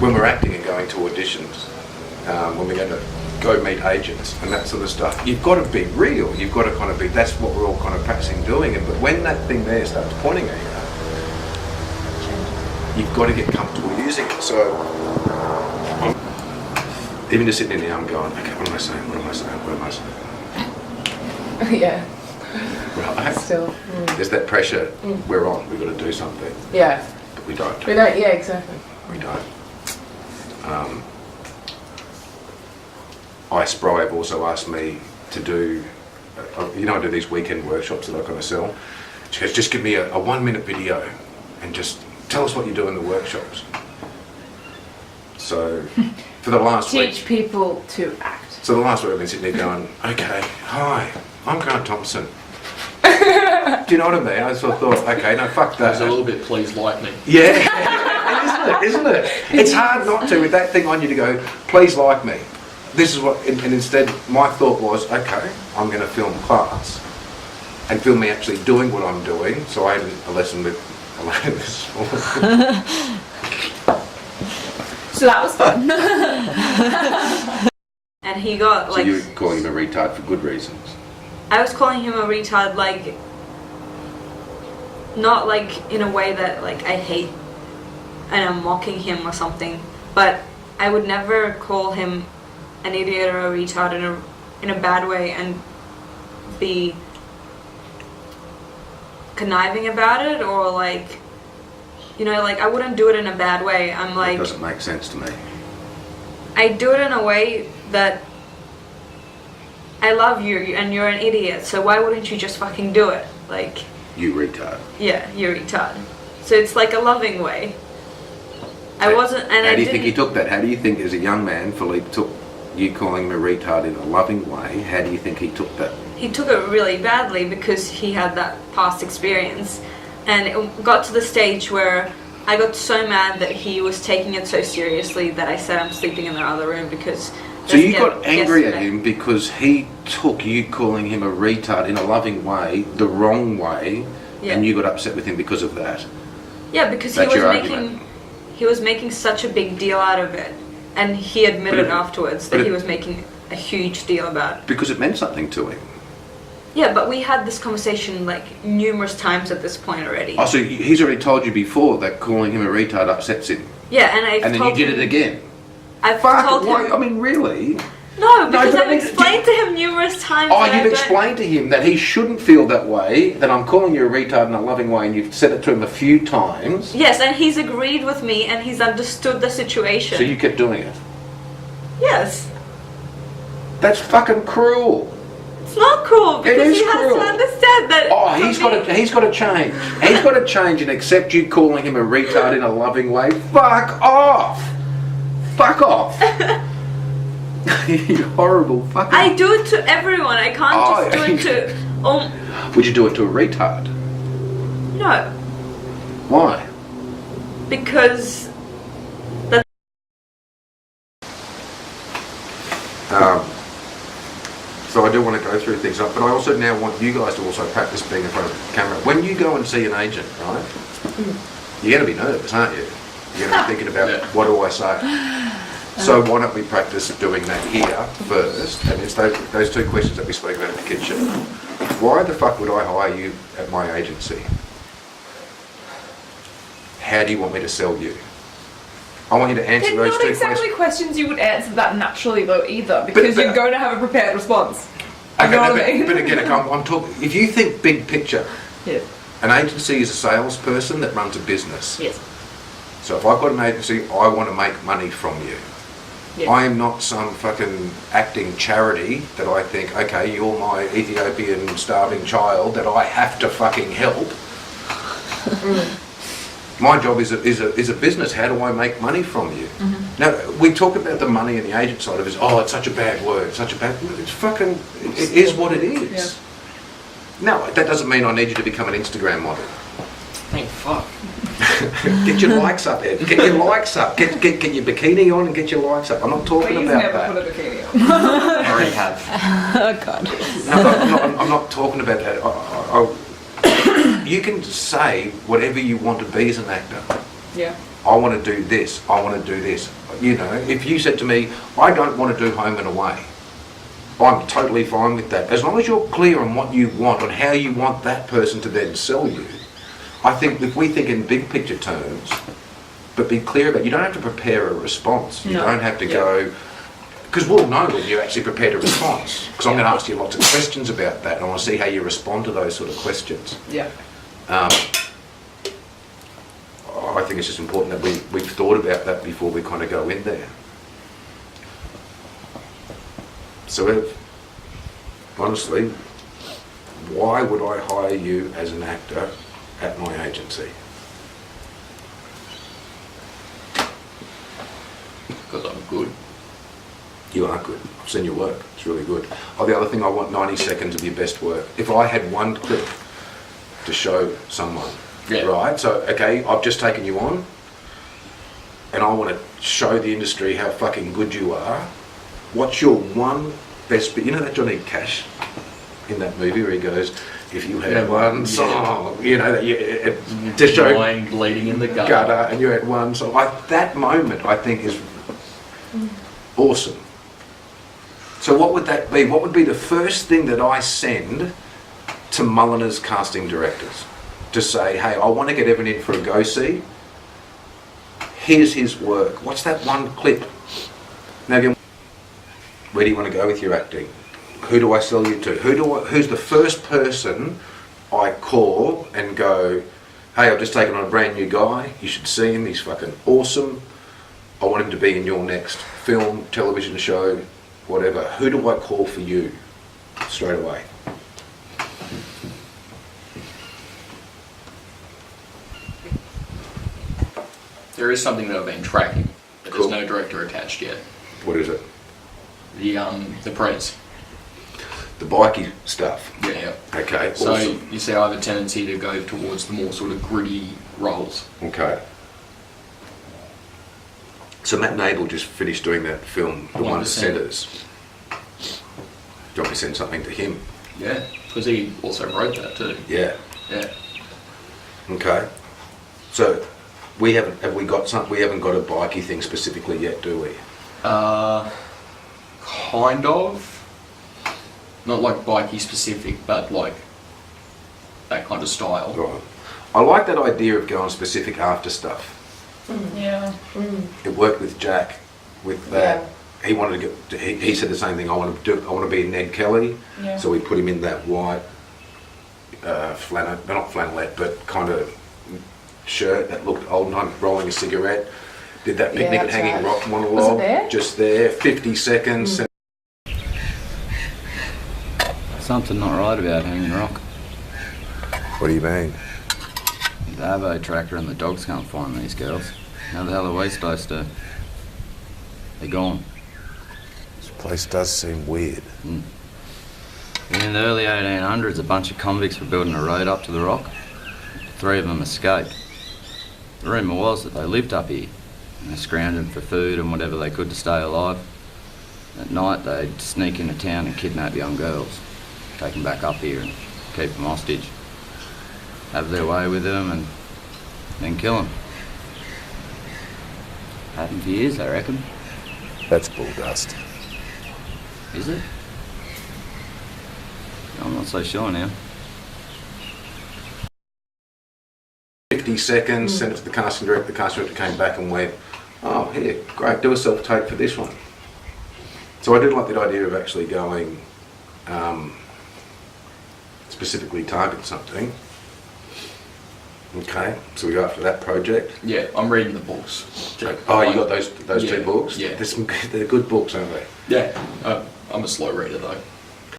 when we're acting and going to auditions, when we're going to go meet agents and that sort of stuff, you've got to be real. You've got to kind of be, that's what we're all kind of practicing doing. But when that thing there starts pointing at you, you've got to get comfortable using it. So even just sitting in there, I'm going, okay, what am I saying? What am I saying? What am I saying? Yeah. Right. Still. There's that pressure. We're on. We've got to do something. Yeah. But we don't. We don't. Yeah, exactly. We don't. Spry have also asked me to do, I do these weekend workshops that I kind of sell. She goes, just give me a 1 minute video and just tell us what you do in the workshops. So for the last week. Teach people to act. So the last week I've been sitting there going, okay, hi, I'm Grant Thompson. Do you know what I mean? I sort of thought, okay, no, fuck that. There's a little bit, please like me. Yeah, isn't it? It's hard not to, with that thing on you, to go, please like me. This is what, and instead my thought was, okay, I'm going to film class and film me actually doing what I'm doing. So I had a lesson with Elaine this morning. So that was fun. And he got like... So you're calling him a retard for good reasons? I was calling him a retard, like, not like in a way that like I hate and I'm mocking him or something, but I would never call him an idiot or a retard in a bad way and be conniving about it, or like, like I wouldn't do it in a bad way. I'm like, That doesn't make sense to me. I do it in a way that I love you and you're an idiot, so why wouldn't you just fucking do it? Like, You retard. yeah, you're a retard. So it's like a loving way. I wasn't, and How I do you think he didn't. took that? How do you think, as a young man, Philippe took you calling him a retard in a loving way? How do you think he took that? He took it really badly because he had that past experience, and it got to the stage where I got so mad that he was taking it so seriously that I said I'm sleeping in the other room because... So you got angry at him because he took you calling him a retard in a loving way, the wrong way, Yeah. and you got upset with him because of that. Yeah, because That's he your was argument. making... He was making such a big deal out of it, and he admitted afterwards that he was making a huge deal about it. Because it meant something to him. Yeah, but we had this conversation like numerous times at this point already. Oh, so he's already told you before that calling him a retard upsets him. Yeah, and I've And then told you did him, it again. I've Fuck, told why? him... I mean, really? No, because but I I've mean, explained to him numerous times. Oh, that I you've don't- explained to him that he shouldn't feel that way, that I'm calling you a retard in a loving way, and you've said it to him a few times. Yes, and he's agreed with me, and he's understood the situation. So you kept doing it. Yes. That's fucking cruel. It's not cruel, because is he has cruel. to understand that... Oh, for he's me- got to change. He's got to change and accept you calling him a retard in a loving way. Fuck off. Fuck off. You horrible fucking... I do it to everyone, I can't just do it to... Would you do it to a retard? No, Why? because... So I do want to go through things up, but I also now want you guys to also practice being in front of the camera. When you go and see an agent, right, you're going to be nervous, aren't you? You're going to be thinking about, what do I say? So why don't we practice doing that here first? And it's those two questions that we spoke about in the kitchen. Why the fuck would I hire you at my agency? How do you want me to sell you? I want you to answer They're those not two exactly questions. questions you would answer that naturally though either, because but- you're going to have a prepared response. You Okay, know no, what I mean? but again, I'm talking. If you think big picture, Yes. an agency is a salesperson that runs a business. Yes. So if I've got an agency, I want to make money from you. Yes. I am not some fucking acting charity that I think, okay, you're my Ethiopian starving child that I have to fucking help. My job is a business. How do I make money from you? Now, we talk about the money and the agent side of it. Oh, it's such a bad word. It's fucking, it is what it is. Yeah. No, that doesn't mean I need you to become an Instagram model. Thank fuck. Get your likes up, Ed. Get your likes up. Get your bikini on and get your likes up. I'm not talking Please about never that. put a bikini on. I already have. Oh God. No, I'm not talking about that. You can say whatever you want to be as an actor. Yeah. I want to do this, I want to do this. You know, if you said to me, I don't want to do Home and Away, I'm totally fine with that. As long as you're clear on what you want, on how you want that person to then sell you. I think if we think in big picture terms, but be clear about, you don't have to prepare a response. You No. don't have to Yeah. go, because we'll know when you actually prepared a response. Because I'm going to ask you lots of questions about that, and I want to see how you respond to those sort of questions. Yeah. I think it's just important that we've thought about that before we kind of go in there. So, Ev, honestly, why would I hire you as an actor at my agency? Because I'm good. You are good. I've seen your work. It's really good. Oh, the other thing, I want 90 seconds of your best work. If I had one clip to show someone, Yeah. right? So, okay, I've just taken you on, and I want to show the industry how fucking good you are. What's your one best bit? You know that Johnny Cash in that movie where he goes, if you had Yeah, one yeah. song, you know, that you, to show Lying, bleeding in the gutter. gutter, and you had one song. That moment, I think, is awesome. So what would that be? What would be the first thing that I send to Mullina's casting directors to say, hey, I want to get Evan in for a go-see. Here's his work. What's that one clip? Now again, where do you want to go with your acting? Who do I sell you to? Who's the first person I call and go, hey, I've just taken on a brand new guy. You should see him. He's fucking awesome. I want him to be in your next film, television show, whatever. Who do I call for you straight away? There is something that I've been tracking, but Cool. there's no director attached yet. What is it? The press. The bikey stuff. Yeah. Okay, So awesome. you see, I have a tendency to go towards the more sort of gritty roles. Okay. So Matt Nable just finished doing that film, The 1%. 1%ers. Do you want me to send something to him? Yeah, because he also wrote that too. Yeah. Yeah. Okay. So we haven't got a bikey thing specifically yet, do we? Kind of. Not like bikey specific, but like that kind of style. Right. I like that idea of going specific after stuff. Yeah. It worked with Jack with that. He wanted to get. He said the same thing. I want to be Ned Kelly. Yeah. So we put him in that white not flannelette, but kind of shirt that looked old and rolling a cigarette. Did that picnic at that's Hanging right. Rock monologue. Was it there? Just there, 50 seconds. Something not right about Hanging Rock. What do you mean? The Avo tractor and the dogs can't find these girls. How the hell are we supposed to? They're gone. This place does seem weird. In the early 1800s, a bunch of convicts were building a road up to the rock. 3 of them escaped. The rumour was that they lived up here, and they're scrounging for food and whatever they could to stay alive. At night, they'd sneak into town and kidnap young girls, take them back up here and keep them hostage. Have their way with them and then kill them. Happened for years, I reckon. That's bull dust. Is it? I'm not so sure now. 50 seconds, sent it to the casting director. The casting director came back and went, oh, here, great, do a self-tape for this one. So I did like the idea of actually going, specifically target something. Okay, so we go after that project. Yeah, I'm reading the books. Oh, you got those Yeah, two books? yeah. They're good books, aren't they? Yeah, I'm a slow reader though.